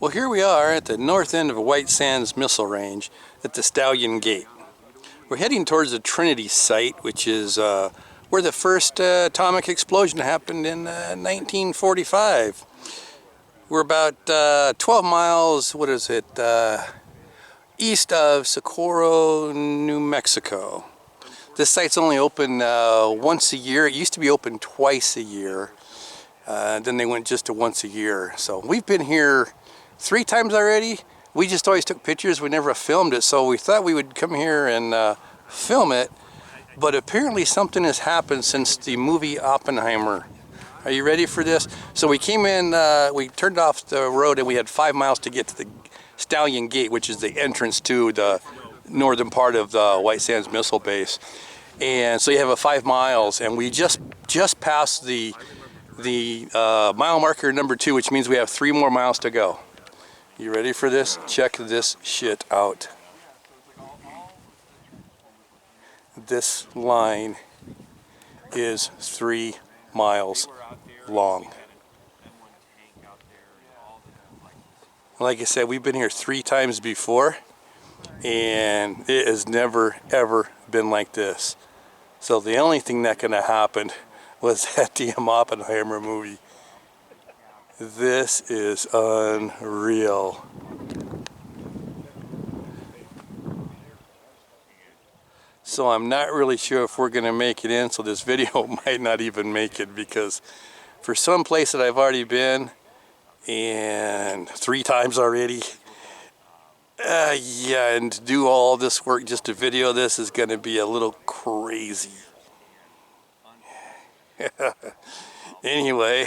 Well, here we are at the north end of White Sands Missile Range at the Stallion Gate. We're heading towards the Trinity site, which is where the first atomic explosion happened in 1945. We're about 12 miles, east of Socorro, New Mexico. This site's only open once a year. It used to be open twice a year. Then they went just to once a year. So we've been here 3 times already. We just always took pictures. We never filmed it, so we thought we would come here and film it. But apparently something has happened since the movie Oppenheimer. Are you ready for this? So we came in, we turned off the road, and we had 5 miles to get to the Stallion Gate, which is the entrance to the northern part of the White Sands Missile Base. And so you have 5 miles, and we just passed the mile marker number 2, which means we have 3 more miles to go. You ready for this? Check this shit out. This line is 3 miles long. Like I said, we've been here 3 times before, and it has never ever been like this. So the only thing that could have happened was that damn Oppenheimer movie. This is unreal. So I'm not really sure if we're going to make it in, so this video might not even make it, because for some place that I've already been, and 3 times already, yeah, and to do all this work just to video this is going to be a little crazy. Anyway,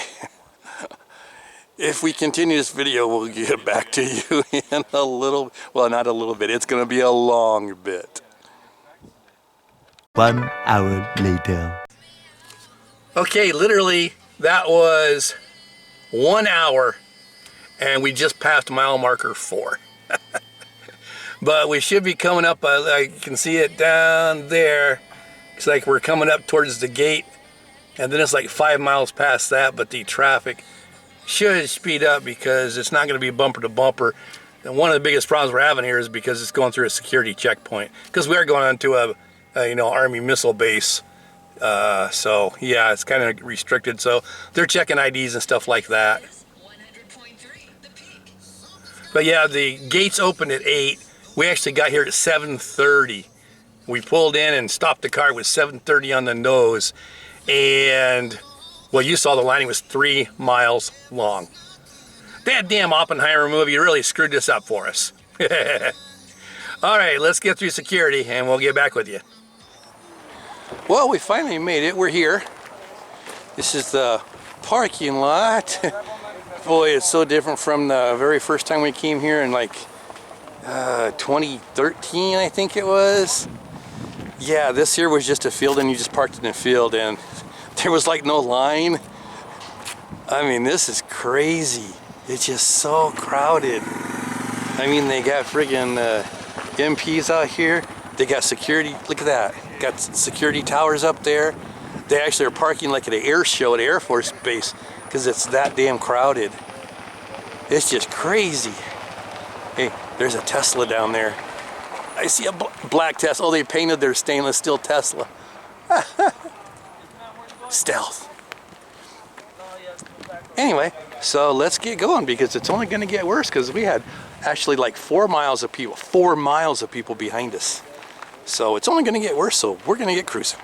if we continue this video, we'll get back to you in a little, well, not a little bit, it's going to be a long bit. 1 hour later. Okay, literally, that was 1 hour, and we just passed mile marker 4. But we should be coming up, I can see it down there. It's like we're coming up towards the gate, and then it's like 5 miles past that, but the traffic should speed up because it's not going to be bumper to bumper. And one of the biggest problems we're having here is because it's going through a security checkpoint, because we are going onto a Army missile base. So yeah, it's kind of restricted, so they're checking IDs and stuff like that. But yeah, the gates opened at 8. We actually got here at 7:30. We pulled in and stopped the car with 7:30 on the nose, and well, you saw the lining was 3 miles long. That damn Oppenheimer movie really screwed this up for us. All right, let's get through security and we'll get back with you. Well, we finally made it. We're here. This is the parking lot. Boy, it's so different from the very first time we came here in like 2013, I think it was. Yeah, this here was just a field, and you just parked in a field, and there was like no line. I mean, this is crazy. It's just so crowded. I mean, they got friggin' MPs out here. They got security. Look at that. Got security towers up there. They actually are parking like at an air show at Air Force Base because it's that damn crowded. It's just crazy. Hey, there's a Tesla down there. I see a black Tesla. Oh, they painted their stainless steel Tesla. Stealth. Anyway, so let's get going because it's only going to get worse, because we had actually like 4 miles of people behind us. So it's only going to get worse, so we're going to get cruising.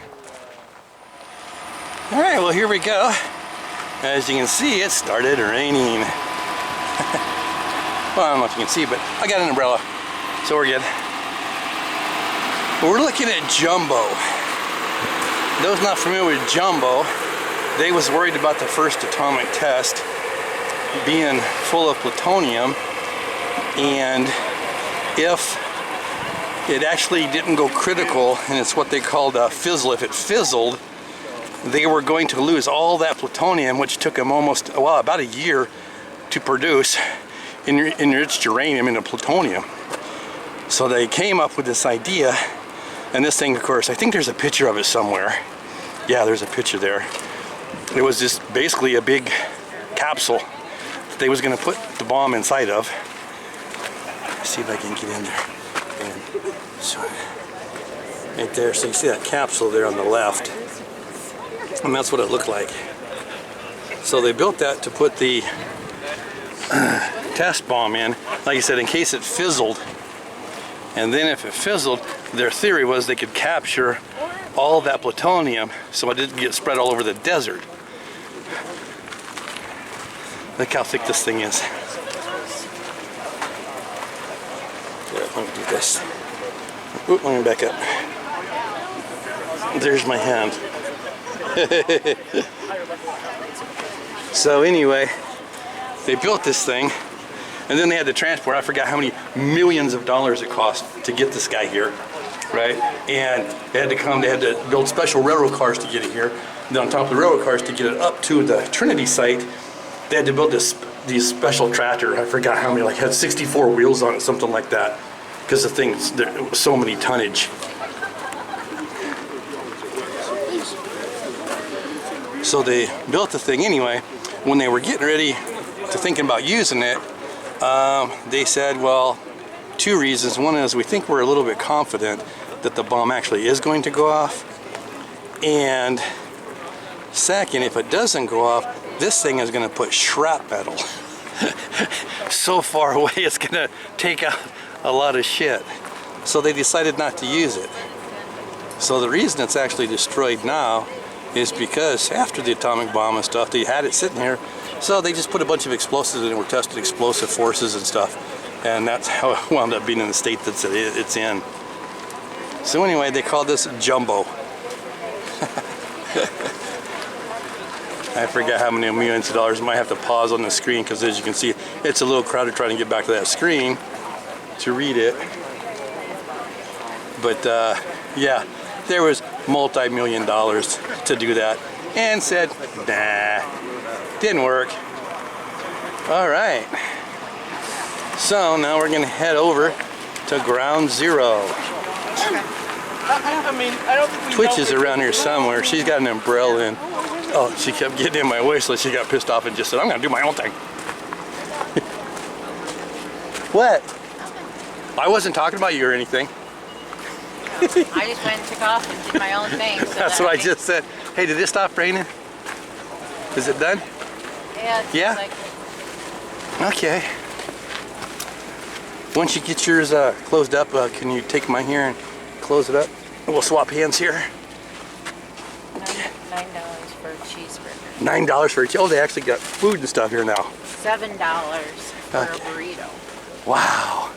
All right, well, here we go. As you can see, it started raining. Well, I don't know if you can see, but I got an umbrella, so we're good. We're looking at Jumbo. Those not familiar with Jumbo, they was worried about the first atomic test being full of plutonium, and if it actually didn't go critical, and it's what they called a fizzle, if it fizzled, they were going to lose all that plutonium, which took them almost, well, about a year to produce enriched uranium into plutonium. So they came up with this idea, and this thing, of course, I think there's a picture of it somewhere. Yeah, there's a picture there. It was just basically a big capsule they was going to put the bomb inside of. Let's see if I can get in there. And so, right there, so you see that capsule there on the left. And that's what it looked like. So they built that to put the test bomb in, like I said, in case it fizzled. And then if it fizzled, their theory was they could capture all that plutonium so it didn't get spread all over the desert. Look how thick this thing is. Yeah, let me do this. Oop, let me back up. There's my hand. So anyway, they built this thing, and then they had to transport. I forgot how many millions of dollars it cost to get this guy here, right? And they had to come. They had to build special railroad cars to get it here. And then on top of the railroad cars to get it up to the Trinity site, they had to build these special tractor. I forgot how many. Like had 64 wheels on it, something like that, because the thing's there was so many tonnage. So they built the thing anyway. When they were getting ready to thinking about using it, they said, well, two reasons. One is we think we're a little bit confident that the bomb actually is going to go off. And second, if it doesn't go off, this thing is going to put shrapnel so far away it's going to take out a lot of shit. So they decided not to use it. So the reason it's actually destroyed now is because after the atomic bomb and stuff, they had it sitting here. So they just put a bunch of explosives in it, were tested explosive forces and stuff. And that's how it wound up being in the state that it's in. So anyway, they call this Jumbo. I forget how many millions of dollars. I might have to pause on the screen because as you can see, it's a little crowded trying to get back to that screen to read it. But yeah, there was multi-million dollars to do that, and said, nah, didn't work. All right. So now we're gonna head over to Ground Zero. I mean, I don't think we Twitch is around here somewhere. She's got an umbrella in. Oh, she kept getting in my way, so she got pissed off and just said, I'm gonna do my own thing. What? I wasn't talking about you or anything. I just went and took off and did my own thing. So That's what I just said. Hey, did it stop raining? Is it done? Yeah. Yeah? Like Okay. Once you get yours closed up, can you take mine here and close it up? We'll swap hands here. $9 for a cheeseburger. $9 for each. Oh, they actually got food and stuff here now. $7 for a burrito. Wow.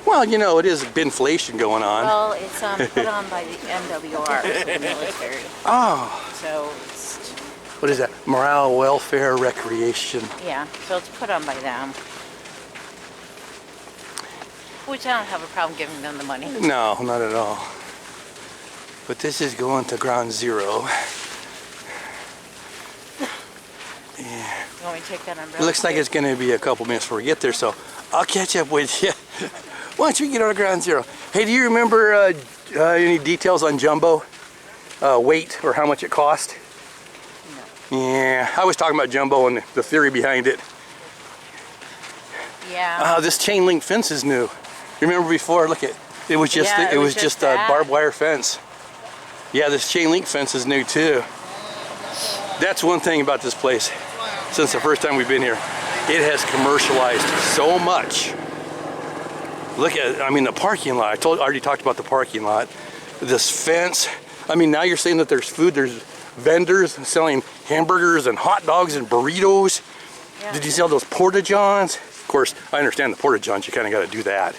Well, you know, it is inflation going on. Well, it's put on by the MWR, the military. Oh. So it's, What is that? Morale, welfare, recreation. yeah, so it's put on by them. Which I don't have a problem giving them the money. No, not at all. But this is going to Ground Zero. Yeah. You want me to take that umbrella? It looks like it's going to be a couple minutes before we get there, so I'll catch up with you once we get on Ground Zero. Hey, do you remember any details on Jumbo? Weight or how much it cost? No. Yeah, I was talking about Jumbo and the theory behind it. Yeah. This chain link fence is new. Remember before? Look at it was just Yeah, it was just a that. barbed wire fence. Yeah, this chain link fence is new too. That's one thing about this place. Since the first time we've been here, it has commercialized so much. Look at, I mean, the parking lot. I already talked about the parking lot. This fence. I mean, now you're saying that there's food. There's vendors selling hamburgers and hot dogs and burritos. Yeah. Did you see all those porta johns? Of course, I understand the porta johns. You kind of got to do that.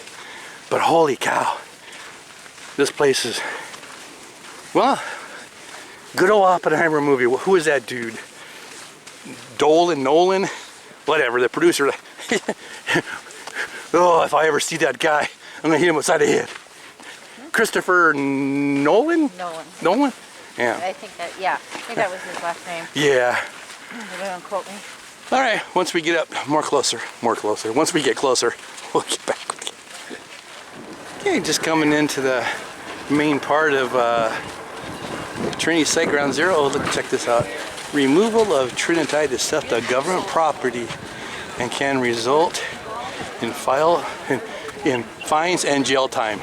But holy cow, this place is, well, good old Oppenheimer movie. Who is that dude? Nolan? Whatever, the producer. Oh, if I ever see that guy, I'm gonna hit him upside the head. Christopher Nolan? Nolan? Yeah. I think that, yeah, I think that was his last name. Yeah. They don't quote me. All right, once we get up, more closer. Once we get closer, we'll get back with you. Okay, just coming into the main part of Trinity Site Ground Zero. Look, check this out. Removal of Trinity to set the government property and can result in fines and jail time.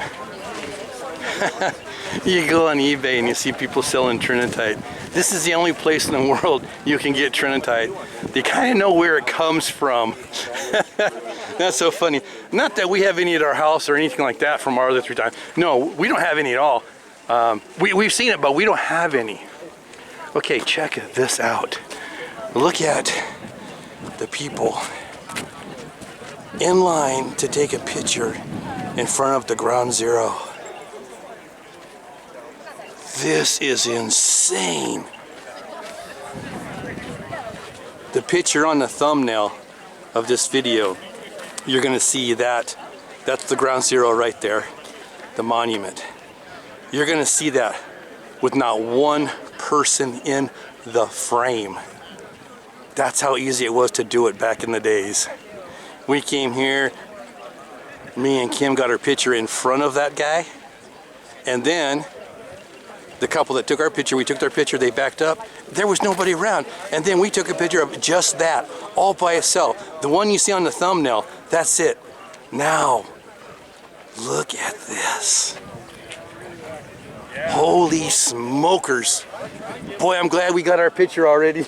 You go on eBay and you see people selling Trinitite. This is the only place in the world you can get Trinitite. They kind of know where it comes from. That's so funny. Not that we have any at our house or anything like that from our other 3 times. No, we don't have any at all. We've seen it, but we don't have any. Okay, check this out. Look at the people in line to take a picture in front of the ground zero. This is insane. The picture on the thumbnail of this video, you're gonna see that. That's the ground zero right there, the monument. You're gonna see that with not one person in the frame. That's how easy it was to do it back in the days. We came here, me and Kim got our picture in front of that guy, and then the couple that took our picture, we took their picture, they backed up, there was nobody around, and then we took a picture of just that, all by itself. The one you see on the thumbnail, that's it. Now, look at this. Holy smokers. Boy, I'm glad we got our picture already.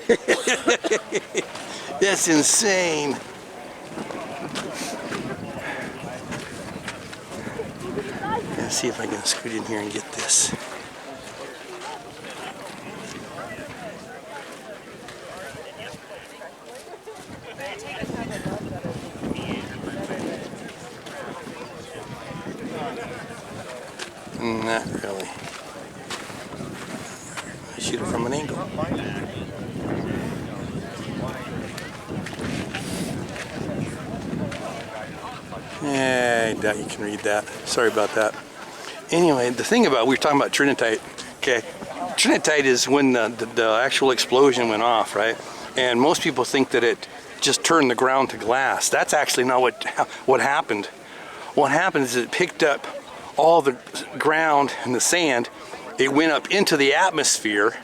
That's insane. Let's see if I can scoot in here and get this. Not really. Shoot it from an angle. Yeah, I doubt you can read that. Sorry about that. Anyway, the thing about, we were talking about Trinitite. Okay, Trinitite is when the actual explosion went off, right? And most people think that it just turned the ground to glass. That's actually not what happened. What happened is it picked up all the ground and the sand. It went up into the atmosphere,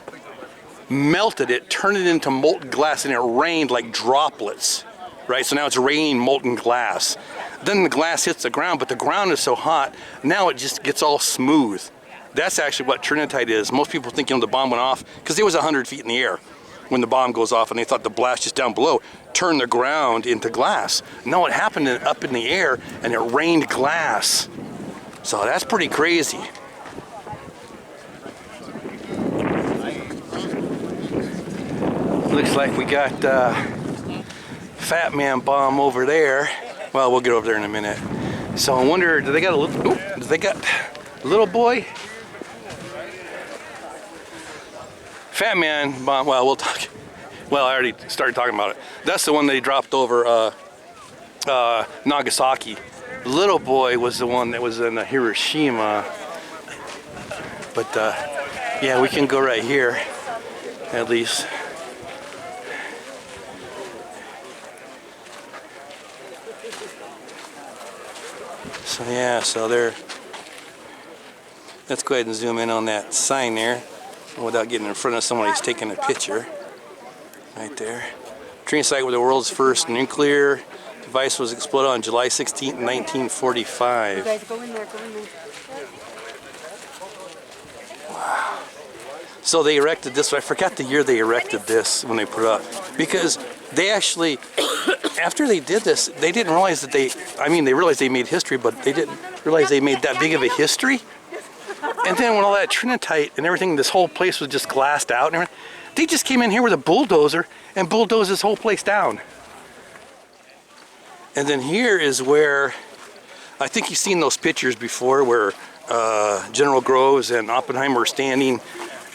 melted it, turned it into molten glass, and it rained like droplets, right? So now it's raining molten glass. Then the glass hits the ground, but the ground is so hot, now it just gets all smooth. That's actually what Trinitite is. Most people think, the bomb went off because it was 100 feet in the air when the bomb goes off, and they thought the blast just down below turned the ground into glass. No, it happened up in the air, and it rained glass. So that's pretty crazy. Looks like we got Fat Man bomb over there. Well, we'll get over there in a minute. So I wonder, do they got a little boy? Fat Man bomb, well, we'll talk. Well, I already started talking about it. That's the one they dropped over Nagasaki. The little boy was the one that was in Hiroshima. But yeah, we can go right here, at least. So yeah, so there. Let's go ahead and zoom in on that sign there without getting in front of somebody who's taking a picture. Right there. Trinity site where the world's first nuclear device was exploded on July 16, 1945. You guys go in there, go in there. Wow. So they erected this, I forgot the year they erected this when they put it up. Because they actually, after they did this, they didn't realize that they realized they made history, but they didn't realize they made that big of a history. And then when all that Trinitite and everything, this whole place was just glassed out and everything, they just came in here with a bulldozer and bulldozed this whole place down. And then here is where, I think you've seen those pictures before where General Groves and Oppenheimer are standing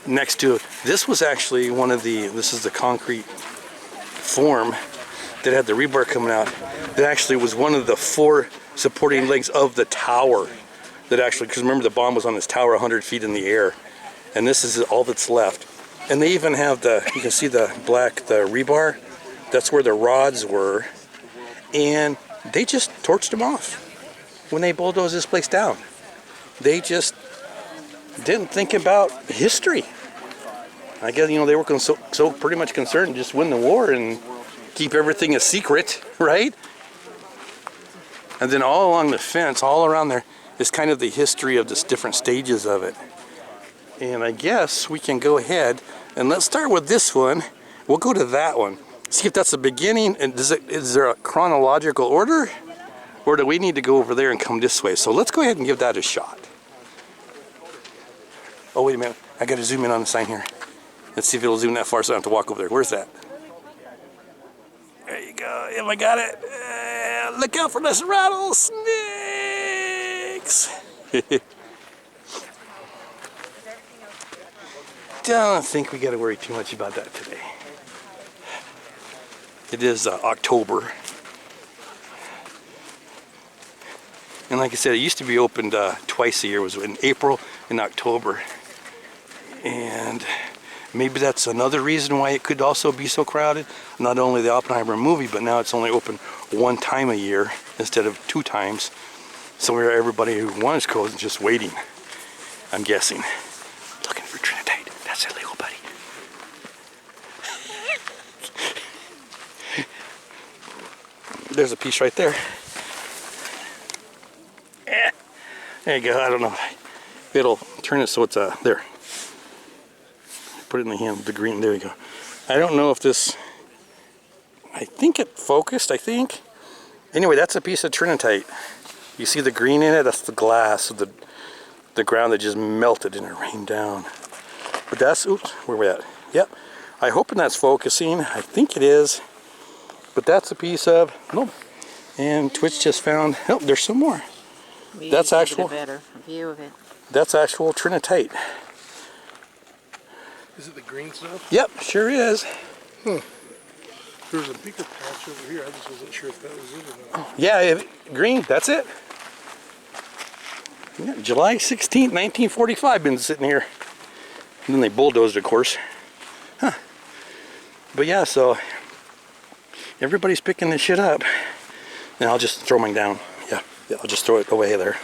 next to, this was actually one of the, this is the concrete form that had the rebar coming out. That actually was one of the 4 supporting legs of the tower. That actually, because remember the bomb was on this tower 100 feet in the air. And this is all that's left. And they even have the, you can see the rebar. That's where the rods were. And they just torched them off when they bulldozed this place down. They just didn't think about history. I guess, they were so pretty much concerned to just win the war and keep everything a secret, right? And then all along the fence, all around there, is kind of the history of the different stages of it. And I guess we can go ahead and let's start with this one. We'll go to that one. See if that's the beginning. And is there a chronological order? Or do we need to go over there and come this way? So let's go ahead and give that a shot. Oh, wait a minute. I got to zoom in on the sign here. Let's see if it'll zoom that far so I don't have to walk over there. Where's that? There you go. If I got it. Look out for those rattlesnakes. Don't think we got to worry too much about that today. It is October. And like I said, it used to be opened twice a year. It was in April and October. And maybe that's another reason why it could also be so crowded. Not only the Oppenheimer movie, but now it's only open one time a year instead of 2 times. So where everybody who wants to go is just waiting, I'm guessing. Looking for Trinity. That's illegal, buddy. There's a piece right there. There you go. I don't know. It'll turn it so it's there. Put it in the hand, the green. There you go. I don't know if this. I think it focused. I think. Anyway, that's a piece of Trinity. You see the green in it? That's the glass of the ground that just melted and it rained down. But that's. Oops. Where are we at? Yep. I'm hoping that's focusing. I think it is. But that's a piece of. Nope. And Twitch just found. Oh, there's some more. That's actual. A better view of it. That's actual Trinity. Is it the green stuff? Yep, sure is. Huh. There's a bigger patch over here. I just wasn't sure if that was it or not. Yeah, green, that's it. Yeah, July 16th, 1945, been sitting here. And then they bulldozed, of course. Huh. But yeah, so everybody's picking this shit up. And I'll just throw mine down. Yeah, I'll just throw it away there.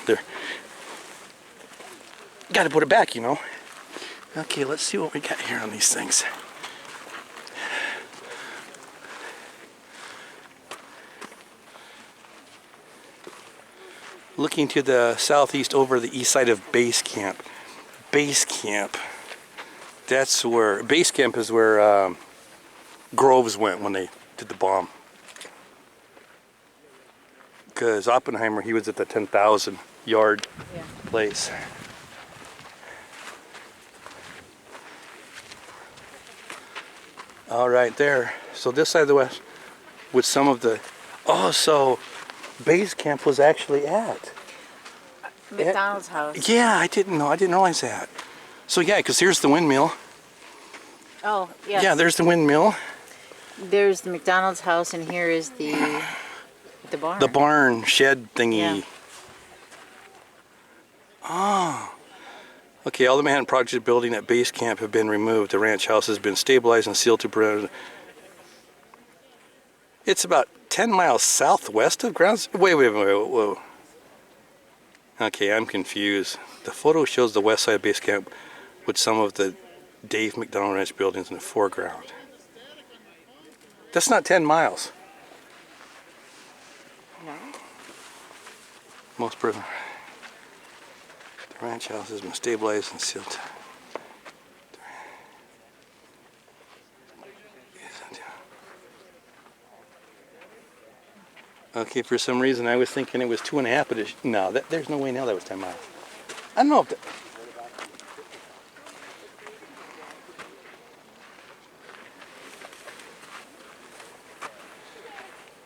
Got to put it back, you know. Okay, let's see what we got here on these things. Looking to the southeast over the east side of base camp. Base camp. That's where base camp is where Groves went when they did the bomb. Because Oppenheimer, he was at the 10,000 yard place. All right, there. So this side of the west, with some of the. Oh, so base camp was actually at McDonald's house. Yeah, I didn't know. I didn't realize that. So yeah, because here's the windmill. Oh, yes. Yeah, there's the windmill. There's the McDonald's house, and here is the barn. The barn shed thingy. Yeah. Oh. Okay, all the Manhattan Project building at base camp have been removed. The ranch house has been stabilized and sealed to prevent. It's about 10 miles southwest of grounds. Wait, whoa. Okay, I'm confused. The photo shows the west side of base camp with some of the Dave McDonald Ranch buildings in the foreground. That's not 10 miles. No. Most prison. The ranch house has been stabilized and sealed. Okay, for some reason I was thinking it was 2.5, but no, there's no way now that was 10 miles. I don't know if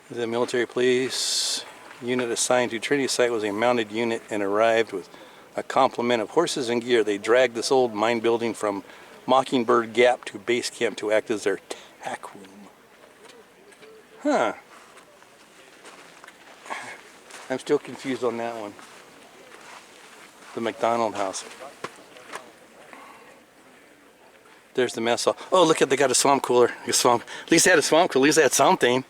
the military police unit assigned to Trinity site was a mounted unit and arrived with a complement of horses and gear. They dragged this old mine building from Mockingbird Gap to base camp to act as their tack room. Huh. I'm still confused on that one. The McDonald house. There's the mess hall. Oh, look at, they got a swamp cooler. A swamp. At least they had a swamp cooler. At least they had something.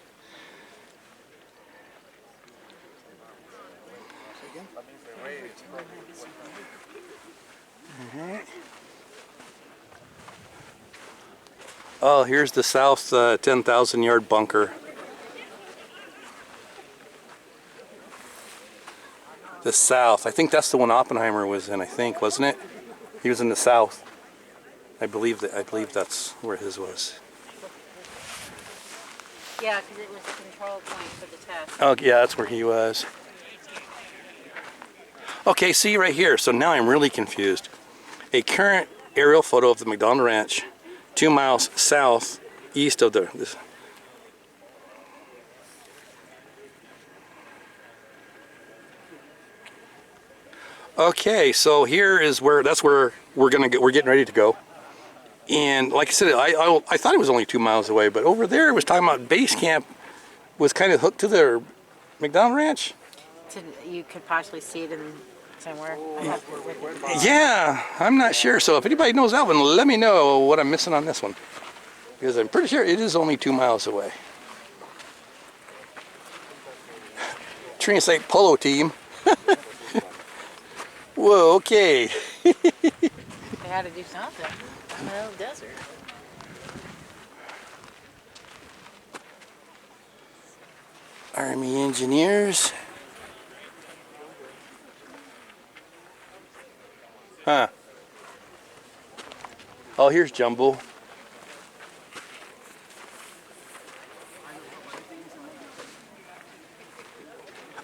Oh, here's the south 10,000 yard bunker. The south. I think that's the one Oppenheimer was in, I think, wasn't it? He was in the south. I believe that's where his was. Yeah, because it was the control point for the test. Oh, yeah, that's where he was. Okay, see right here. So now I'm really confused. A current aerial photo of the McDonald Ranch, 2 miles southeast of this. Okay, so here is that's where we're getting ready to go. And like I said, I thought it was only 2 miles away, but over there it was talking about base camp was kind of hooked to their McDonald Ranch. You could possibly see it in somewhere. Yeah, I'm not sure. So if anybody knows that one, let me know what I'm missing on this one, because I'm pretty sure it is only 2 miles away. Trinity State Polo Team. Whoa, okay. They had to do something in the middle of the desert. Army engineers. Huh. Oh, here's Jumbo.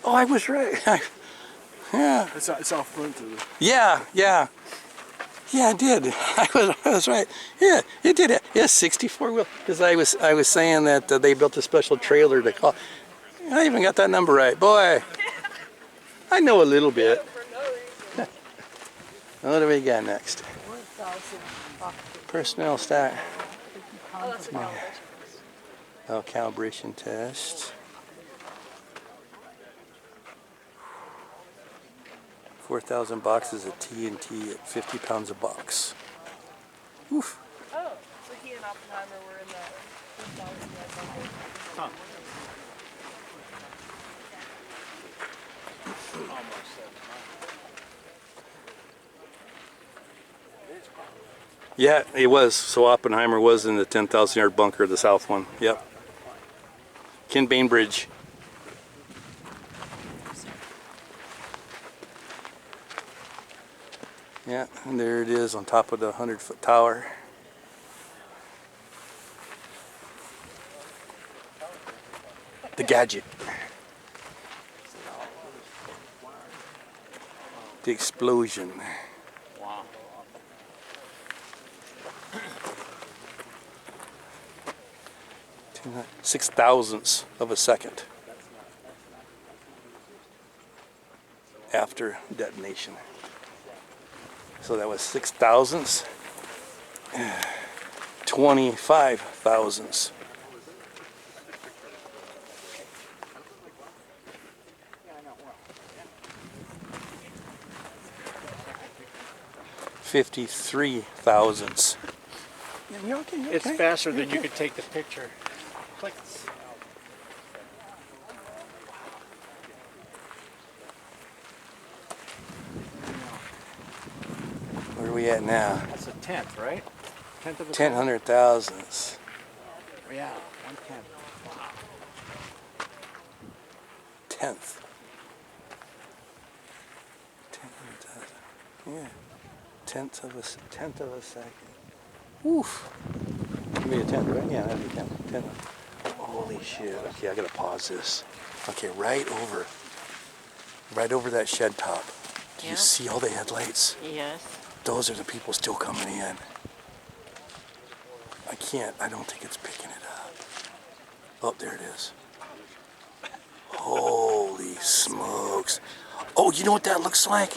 Oh, I was right. Yeah. It's off front of the... Yeah, yeah. Yeah, it did. I was right. Yeah, it did. Yeah, 64 wheel. Because I was saying that they built a special trailer to call. I even got that number right. Boy, I know a little bit. What do we got next? Personnel stack. Oh, calibration test. 4,000 boxes of TNT at 50 pounds a box. Oof. Oh, so he and Oppenheimer were in the 2000 Huh. 7. Yeah, it was. So Oppenheimer was in the 10,000 yard bunker, the south one. Yep. Ken Bainbridge. Yeah, and there it is on top of the 100-foot tower. The gadget. The explosion. Wow. 6,000ths of a second after detonation. So that was 6,000ths, 25,000ths. $53,000s. You okay? You It's okay? faster than you could take the picture. Click. Where are we at now? That's a tenth, right? Tenth of a 10,000,000s. Yeah, 1/10. Tenth. 10,000,000. Yeah. Tenth of a second. Oof. Give me a tenth, right? Yeah, that'd be a tenth. Holy shit. Okay, I gotta pause this. Okay, right over that shed top. Do you Yeah. see all the headlights? Yes. Those are the people still coming in. I don't think it's picking it up. Oh, there it is. Holy smokes. Oh, you know what that looks like?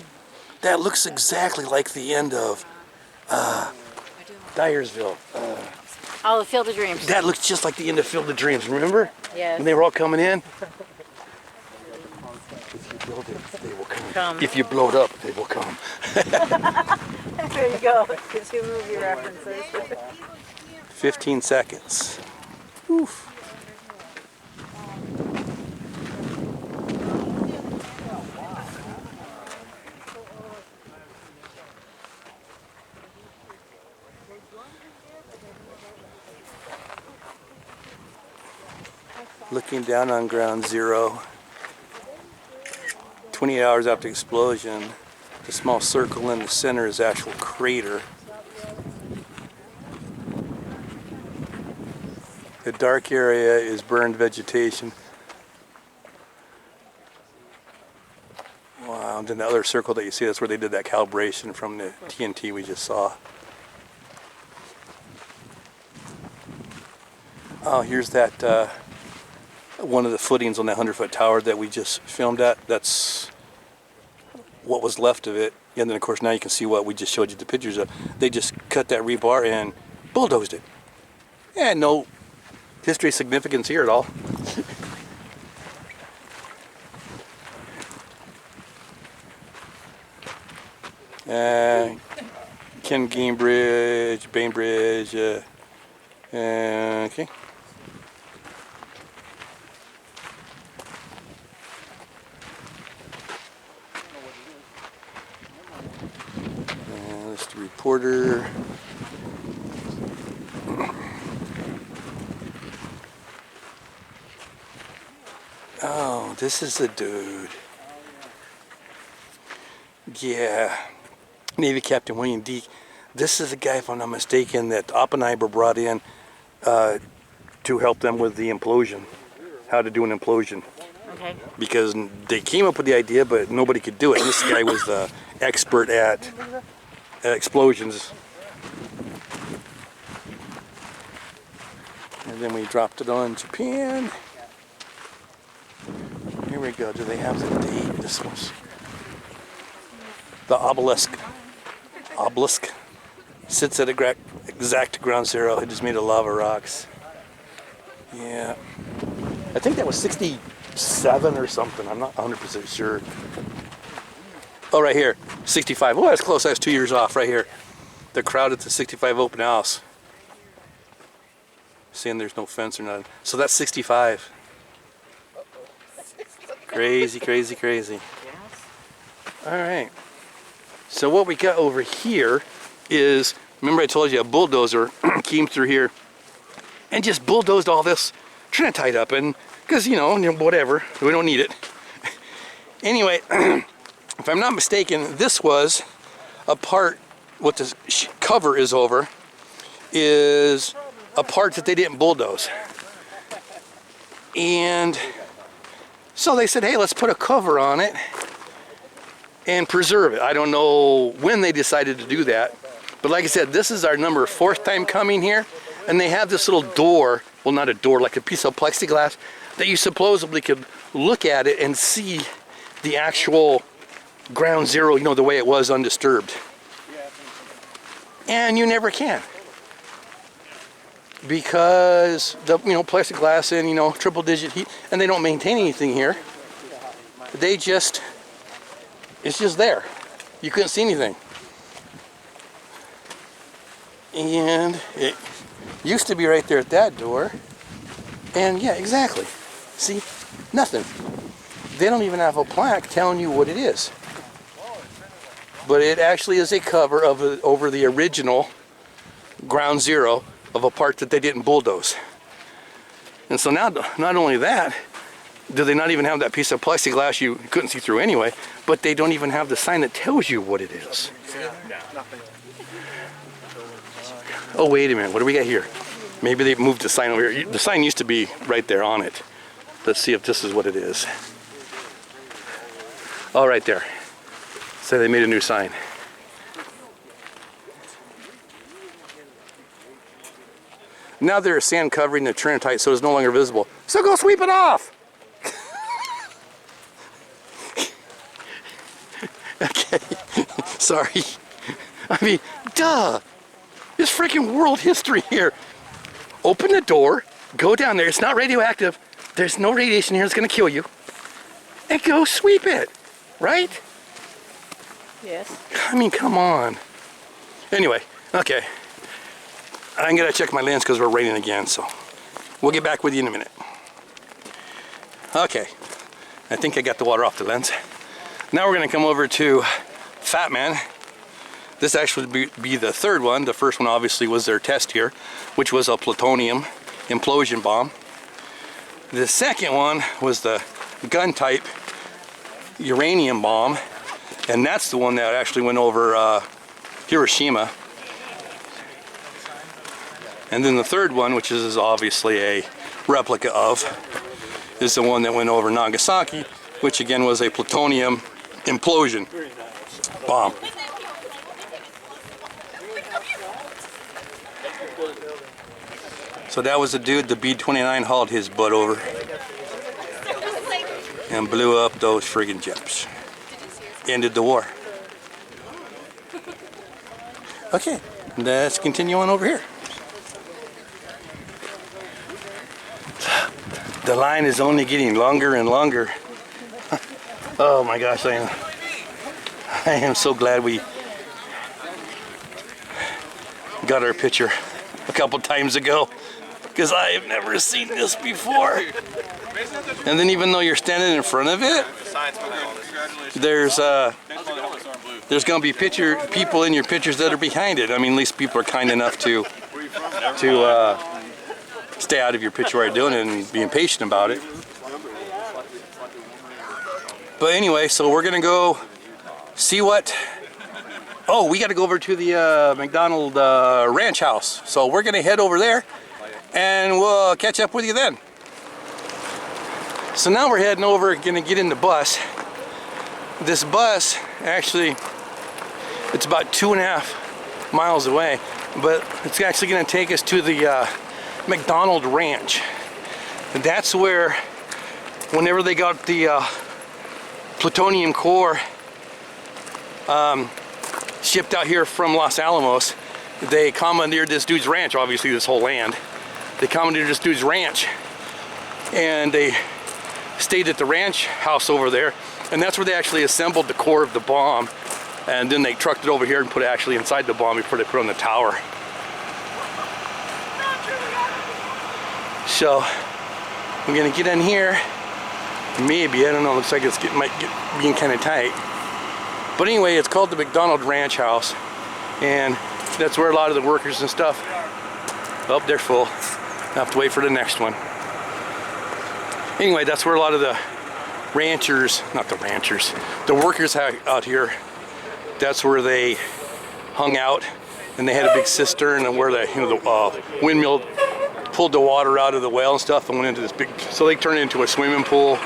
That looks exactly like the end of Dyersville. Oh, the Field of Dreams. That looks just like the end of Field of Dreams, remember? Yes. When they were all coming in? If you build it, they will come. If you blow it up, they will come. There you go. It's two movie references. 15 seconds. Oof. Looking down on ground zero. 28 hours after the explosion. The small circle in the center is the actual crater. The dark area is burned vegetation. Wow, and then the other circle that you see, that's where they did that calibration from the TNT we just saw. Oh, here's that one of the footings on that 100-foot tower that we just filmed at. That's what was left of it. And then of course now you can see what we just showed you the pictures of. They just cut that rebar and bulldozed it. And no history significance here at all. Ken Gamebridge, Bainbridge, okay. That's the reporter. Oh, this is the dude. Yeah. Navy Captain William Deek. This is the guy, if I'm not mistaken, that Oppenheimer brought in to help them with the implosion. How to do an implosion. Okay. Because they came up with the idea, but nobody could do it. And this guy was the expert at explosions. And then we dropped it on Japan. Here we go. Do they have the date? This was the obelisk. Obelisk sits at exact ground zero. It is made of lava rocks. Yeah. I think that was 67 or something. I'm not 100% sure. Oh, right here. 65. Oh, that's close. That's 2 years off right here. The crowd at the 65 open house. Seeing there's no fence or nothing. So that's 65. Crazy, crazy, crazy. All right. So what we got over here is, remember I told you a bulldozer came through here and just bulldozed all this Trinity up, and because you know whatever, we don't need it. Anyway, if I'm not mistaken, this was a part, what the cover is over, is a part that they didn't bulldoze. And so they said, hey, let's put a cover on it and preserve it. I don't know when they decided to do that, but like I said, this is our fourth time coming here, and they have this little door, well not a door, like a piece of plexiglass that you supposedly could look at it and see the actual ground zero, you know, the way it was undisturbed. And you never can, because the plexiglass and triple digit heat, and they don't maintain anything here. They just, it's just there. You couldn't see anything. And it used to be right there at that door. And yeah, exactly. See, nothing. They don't even have a plaque telling you what it is. But it actually is a cover of over the original ground zero of a part that they didn't bulldoze. And so now, not only that, do they not even have that piece of plexiglass you couldn't see through anyway, but they don't even have the sign that tells you what it is. Oh, wait a minute, what do we got here? Maybe they moved the sign over here. The sign used to be right there on it. Let's see if this is what it is. Oh, right there. So they made a new sign. Now there's sand covering the Trinity, so it's no longer visible. So go sweep it off! Okay, sorry. I mean, duh! It's freaking world history here. Open the door, go down there, it's not radioactive, there's no radiation here, it's gonna kill you, and go sweep it, right? Yes. I mean, come on. Anyway, okay. I'm gonna check my lens because we're raining again, so we'll get back with you in a minute. Okay, I think I got the water off the lens. Now we're gonna come over to Fat Man. This actually would be the third one. The first one obviously was their test here, which was a plutonium implosion bomb. The second one was the gun type uranium bomb, and that's the one that actually went over Hiroshima. And then the third one, which is obviously a replica of, is the one that went over Nagasaki, which again was a plutonium implosion bomb. So that was the dude the B-29 hauled his butt over and blew up those friggin' jets. Ended the war. Okay, let's continue on over here. The line is only getting longer and longer. Oh my gosh, I am so glad we got our picture a couple times ago, because I have never seen this before. And then even though you're standing in front of it, there's gonna be people in your pictures that are behind it. I mean, at least people are kind enough to stay out of your picture while you're doing it and being patient about it. But anyway, so we're gonna go see what. Oh, we got to go over to the McDonald Ranch House. So we're gonna head over there, and we'll catch up with you then. So now we're heading over, gonna get in the bus. This bus, actually, it's about 2.5 miles away, but it's actually gonna take us to the McDonald Ranch. And that's where, whenever they got the plutonium core shipped out here from Los Alamos, they commandeered this dude's ranch, obviously this whole land. They commandeered this dude's ranch, and they stayed at the ranch house over there, and that's where they actually assembled the core of the bomb, and then they trucked it over here and put it actually inside the bomb before they put it on the tower. So we're gonna get in here. Maybe, I don't know, looks like might get being kind of tight. But anyway, it's called the McDonald Ranch House, and that's where a lot of the workers and stuff. Oh, they're full. I have to wait for the next one. Anyway, that's where a lot of the ranchers, not the ranchers, the workers out here, that's where they hung out, and they had a big cistern, and where the windmill pulled the water out of the well and stuff and went into this big, so they turned it into a swimming pool.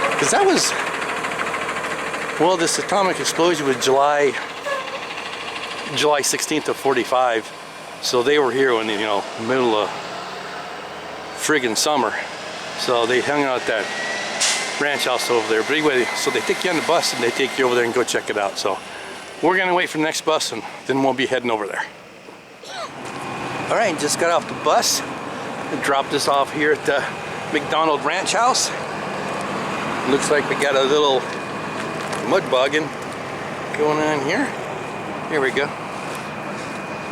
Because that was, well, this atomic explosion was July 16th of 45. So they were here in the middle of friggin' summer. So they hung out at that ranch house over there. But anyway, so they take you on the bus and they take you over there and go check it out. So we're gonna wait for the next bus, and then we'll be heading over there. All right, just got off the bus and dropped us off here at the McDonald Ranch House. Looks like we got a little mud bogging going on here. Here we go.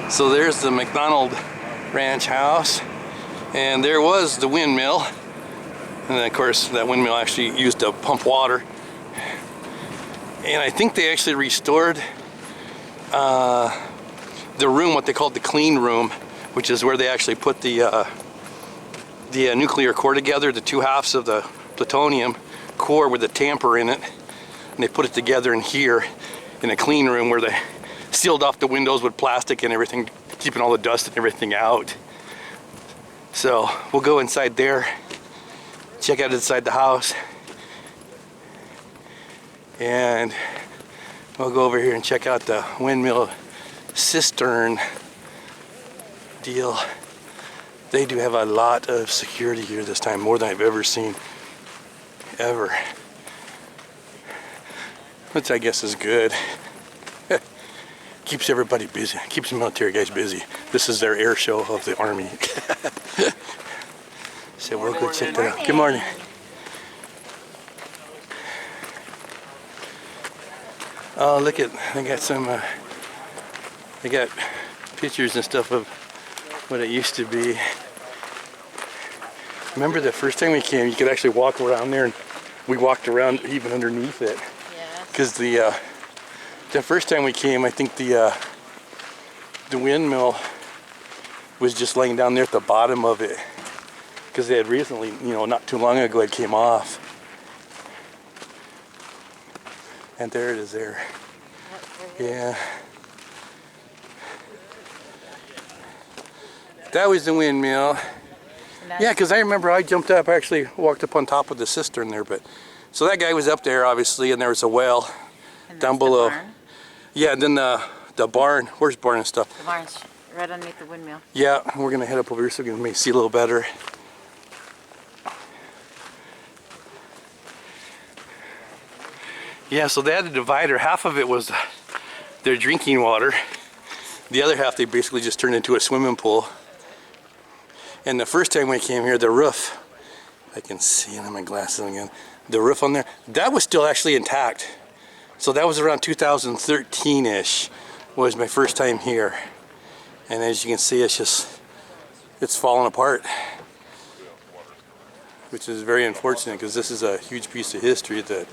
So there's the McDonald Ranch House, and there was the windmill, and then of course that windmill actually used to pump water. And I think they actually restored the room, what they called the clean room, which is where they actually put the nuclear core together, the two halves of the plutonium core with the tamper in it, and they put it together in here in a clean room where they sealed off the windows with plastic and everything, keeping all the dust and everything out. So we'll go inside there, check out inside the house, and we'll go over here and check out the windmill cistern deal. They do have a lot of security here this time, more than I've ever seen, ever. Which I guess is good. Keeps everybody busy, keeps the military guys busy. This is their air show of the Army. So we'll go check that out. Good morning. Oh, look at, they got some, they got pictures and stuff of what it used to be. Remember the first time we came, you could actually walk around there, and we walked around even underneath it. Because the first time we came, I think the windmill was just laying down there at the bottom of it, because they had recently, not too long ago, it came off. And there it is there. Yeah. That was the windmill. Yeah, because I remember I jumped up, I actually walked up on top of the cistern there, but so that guy was up there obviously, and there was a well down below. Yeah, and then the barn, where's barn and stuff? The barn's right underneath the windmill. Yeah, we're gonna head up over here so we can maybe see a little better. Yeah, so they had a divider. Half of it was their drinking water. The other half they basically just turned into a swimming pool. And the first time we came here, the roof, I can see it on my glasses again, the roof on there, that was still actually intact. So that was around 2013-ish was my first time here. And as you can see, it's fallen apart. Which is very unfortunate because this is a huge piece of history that,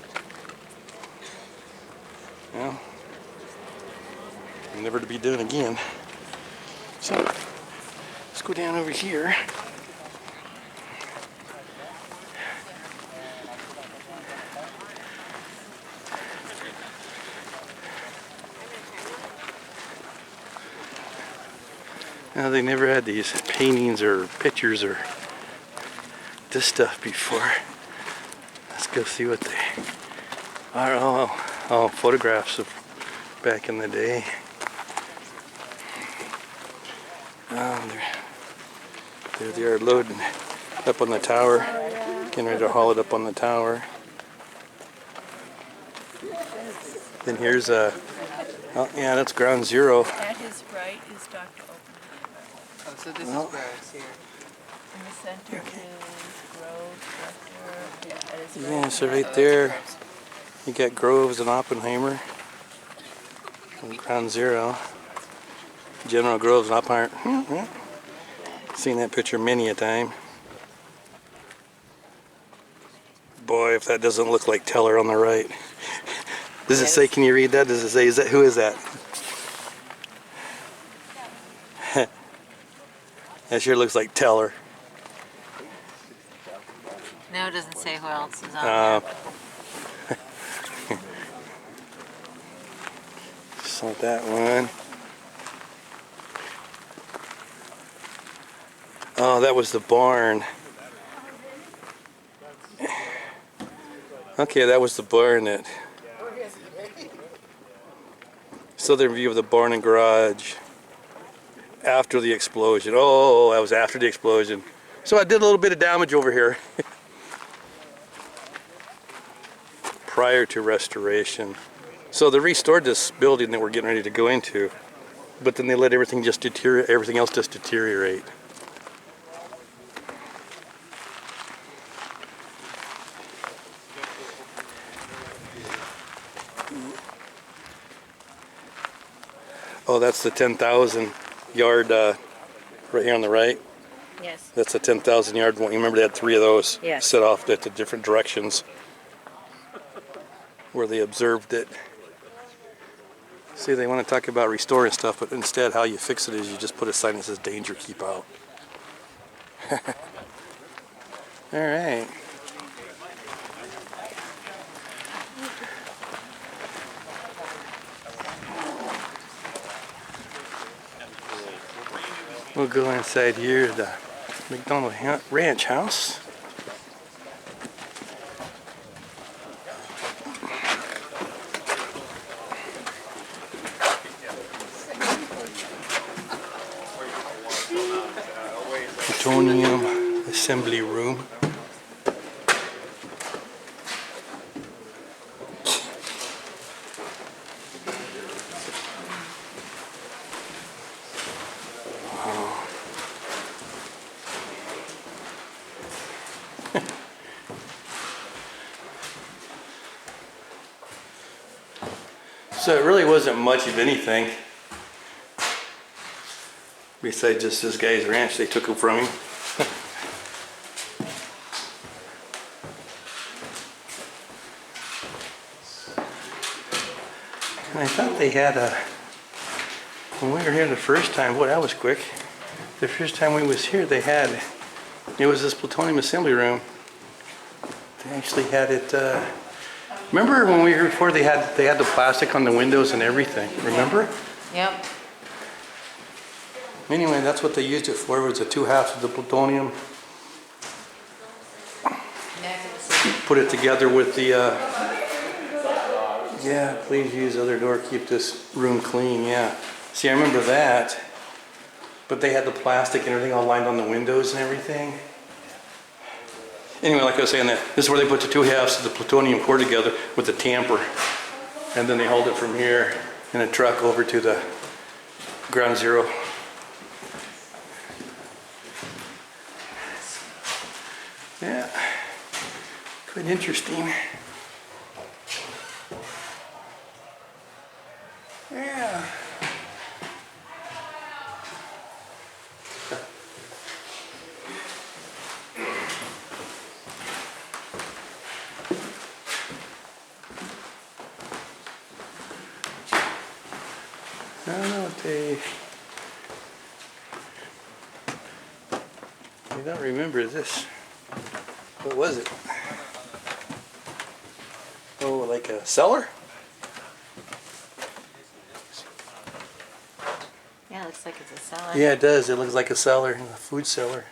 well, never to be done again. So, let's go down over here. Now, they never had these paintings or pictures or this stuff before. Let's go see what they are. Oh, photographs of back in the day. There they are loading up on the tower. Getting ready to haul it up on the tower. Then here's oh yeah, that's ground zero. At his right is Dr. Oppenheimer. Oh, so this is where it's here. In the center is Grove, Dr. Yeah, at his Yeah, right. so right there, you got Groves and Oppenheimer. And ground zero. General Groves and Oppenheimer. Seen that picture many a time. Boy, if that doesn't look like Teller on the right. Does it say, can you read that? Does it say, who is that? That sure looks like Teller. No, it doesn't say who else is on there. Just like that one. Oh, that was the barn. Okay, that was the barn that... Southern view of the barn and garage after the explosion. Oh, that was after the explosion. So I did a little bit of damage over here. Prior to restoration. So they restored this building that we're getting ready to go into, but then they let everything just deteriorate, everything else just deteriorate. Oh, that's the 10,000 yard right here on the right. Yes. That's a 10,000 yard one. You remember they had 3 of those Yes. set off at the different directions where they observed it. See, they want to talk about restoring stuff, but instead how you fix it is you just put a sign that says danger, keep out. All right. We'll go inside here, the McDonald Ranch house. Plutonium assembly room. So it really wasn't much of anything besides just this guy's ranch. They took it from him. And I thought they had a, when we were here the first time, boy, that was quick. The first time we was here, they had, it was this plutonium assembly room. They actually had it Remember when we were before they had the plastic on the windows and everything? Remember? Yep. Anyway, that's what they used it for. It was the 2/2 of the plutonium. Put it together with the. Yeah, please use the other door. Keep this room clean. Yeah. See, I remember that. But they had the plastic and everything all lined on the windows and everything. Anyway, like I was saying, this is where they put the 2/2 of the plutonium core together with the tamper. And then they hauled it from here in a truck over to the ground zero. Yeah, quite interesting. Yeah. I don't know what I don't remember this. What was it? Oh, like a cellar? Yeah, looks like it's a cellar. Yeah, it does. It looks like a cellar, a food cellar.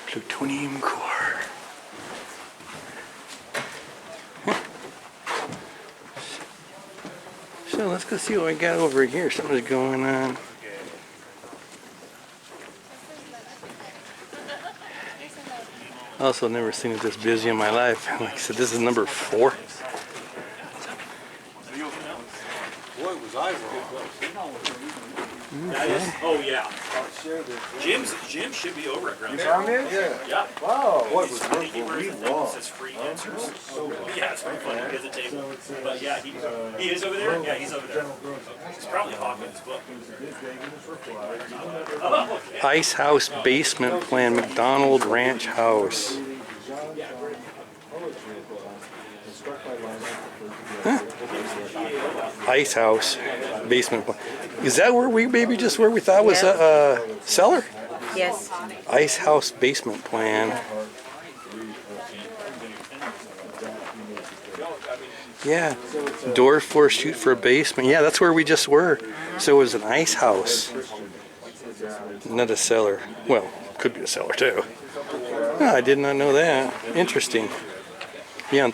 Plutonium core. So let's go see what we got over here. Something's going on. Also, never seen it this busy in my life. Like I said, this is number 4. Boy, was I Oh yeah. Jim should be over at ground zero. Yeah. Wow. I think he wears a thing that says free answers. Yeah, it's very funny. He has a table. But yeah, he is over there. Yeah, he's over there. He's probably hawking his book. Oh, okay. Ice House Basement Plan, McDonald Ranch House. Huh? Ice House Basement Plan. Is that where we maybe just where we thought was a cellar? Yes. Ice House Basement Plan. Yeah. Door for shoot for a basement. Yeah, that's where we just were. So it was an ice house. Not a cellar. Well, could be a cellar too. Oh, I did not know that. Interesting. Yeah,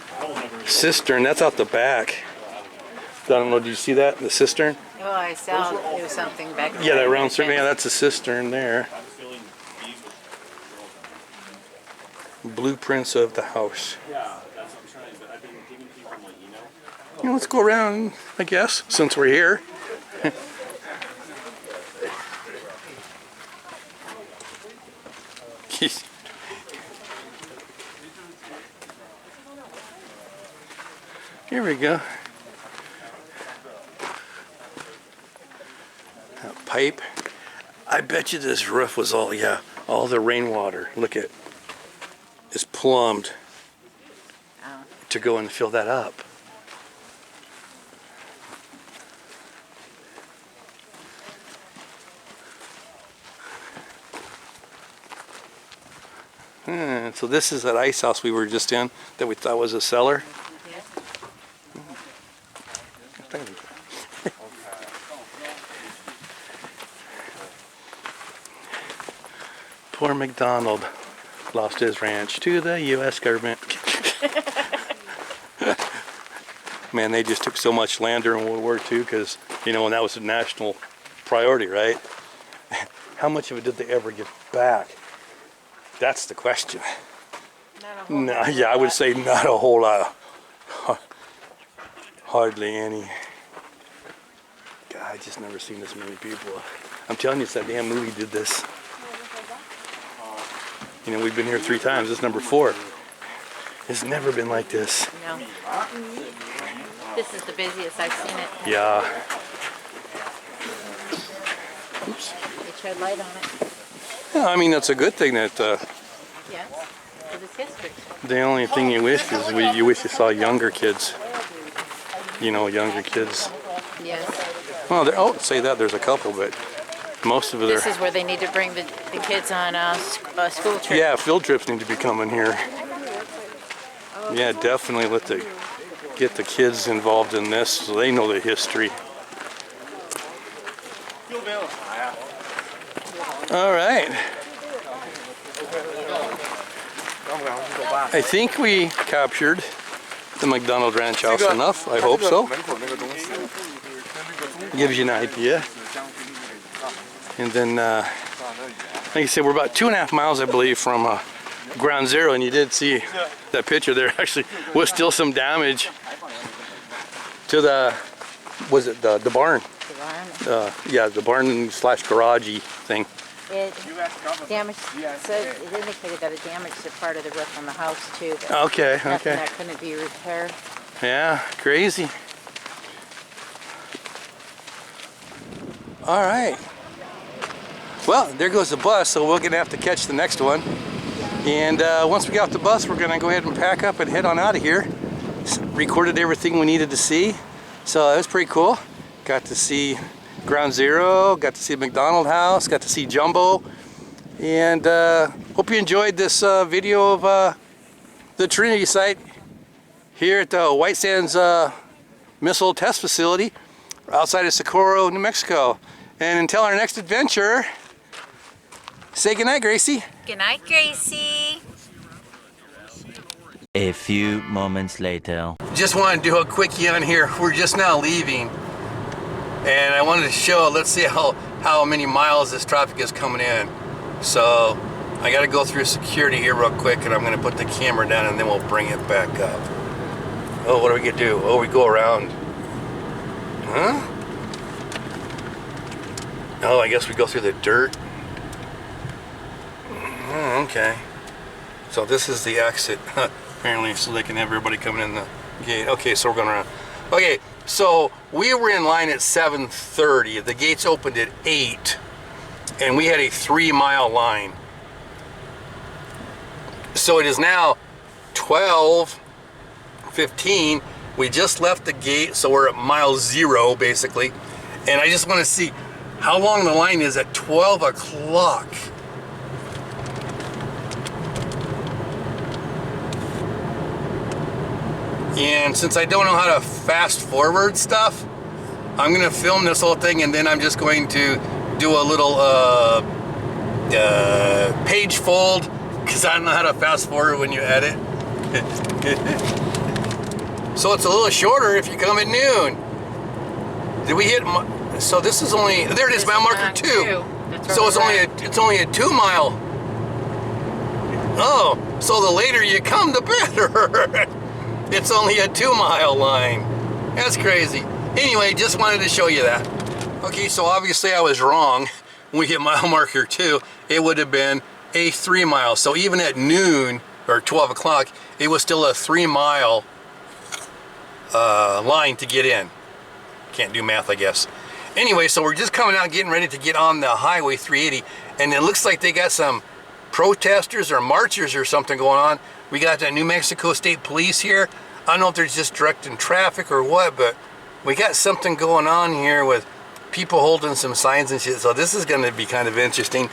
cistern. That's out the back. I don't know. Did you see that? The cistern? Oh, I saw there was something back there. Yeah, that round cistern. Yeah, that's a cistern there. Blueprints of the house. Yeah, let's go around, I guess, since we're here. Here we go. A pipe. I bet you this roof was all the rainwater. Look at, is plumbed to go and fill that up. So this is that ice house we were just in that we thought was a cellar. Poor McDonald lost his ranch to the U.S. government. Man, they just took so much land during World War II because, you know, and that was a national priority, right? How much of it did they ever get back? That's the question. No, yeah, I would say not a whole lot. Hardly any. God, I just never seen this many people. I'm telling you, it's that damn movie did this. You know, we've been here 3 times. This is number 4. It's never been like this. No. This is the busiest I've seen it. Yeah. Oops. They tread light on it. Yeah, I mean, that's a good thing that Yes, because it's history. the only thing you wish is you wish you saw younger kids. you know, younger kids. Yes. Well, oh, say that there's a couple, but most of it This are. is where they need to bring the kids on a school trip. Yeah, field trips need to be coming here. Yeah, definitely get the kids involved in this so they know the history. All right. I think we captured the McDonald Ranch House enough. I hope so. Gives you an idea. And then, like I said, we're about 2.5 miles, I believe, from Ground Zero, and you did see that picture there. Actually, was still some damage to the, was it the barn? Yeah, the barn slash garagey thing. It damaged, so it indicated that it damaged a part of the roof on the house too. But Okay, nothing okay. that couldn't be repaired. Yeah, crazy. All right. Well, there goes the bus, so we're gonna have to catch the next one. And once we get off the bus, we're gonna go ahead and pack up and head on out of here. Recorded everything we needed to see, so it was pretty cool. Got to see Ground Zero, got to see McDonald House, got to see Jumbo, and hope you enjoyed this video of the Trinity site here at the White Sands Missile Test Facility outside of Socorro, New Mexico. And until our next adventure, say goodnight, Gracie. Good night, Gracie. A few moments later. Just want to do a quickie on here. We're just now leaving, and I wanted to show, let's see how many miles this traffic is coming in. So I got to go through security here real quick, and I'm going to put the camera down and then we'll bring it back up. Oh, what are we going to do? Oh, we go around. Huh? Oh, I guess we go through the dirt. Oh, okay. So this is the exit, apparently, so they can have everybody coming in the gate. Okay, so we're going around. Okay, so we were in line at 7:30. The gates opened at 8, and we had a 3-mile line. So it is now 12:15. We just left the gate, so we're at mile 0, basically. And I just want to see how long the line is at 12 o'clock. And since I don't know how to fast forward stuff, I'm gonna film this whole thing, and then I'm just going to do a little page fold, because I don't know how to fast forward when you edit. So it's a little shorter if you come at noon. Did we hit? So this is only, there it is, mile marker 2. So it's only a 2-mile. Oh, so the later you come, the better. It's only a 2-mile line. That's crazy. Anyway, just wanted to show you that. Okay, so obviously I was wrong. When we hit mile marker 2, it would have been a 3-mile. So even at noon, or 12 o'clock, it was still a 3-mile line to get in. Can't do math, I guess. Anyway, so we're just coming out, getting ready to get on the Highway 380, and it looks like they got some protesters or marchers or something going on. We got the New Mexico State Police here. I don't know if they're just directing traffic or what, but we got something going on here with people holding some signs and shit. So this is going to be kind of interesting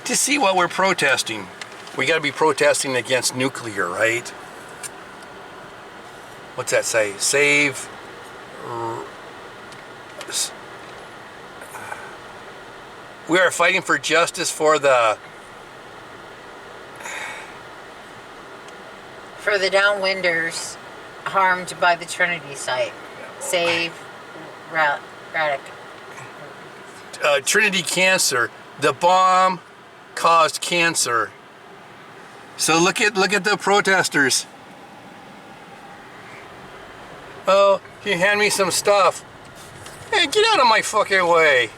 to see what we're protesting. We got to be protesting against nuclear, right? What's that say? Save. We are fighting for justice for the downwinders harmed by the Trinity site. Save Braddock. Trinity cancer. The bomb caused cancer. So look at the protesters. Oh, can you hand me some stuff? Hey, get out of my fucking way.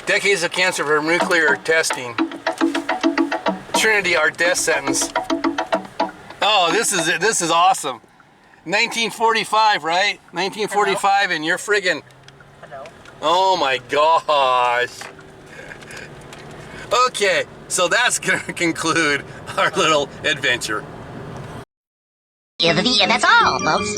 Decades of cancer for nuclear testing. Trinity, our death sentence. Oh, this is it. This is awesome. 1945, right? 1945, and you're friggin'. Hello. Oh my gosh. Okay, so that's gonna conclude our little adventure. And that's all, folks.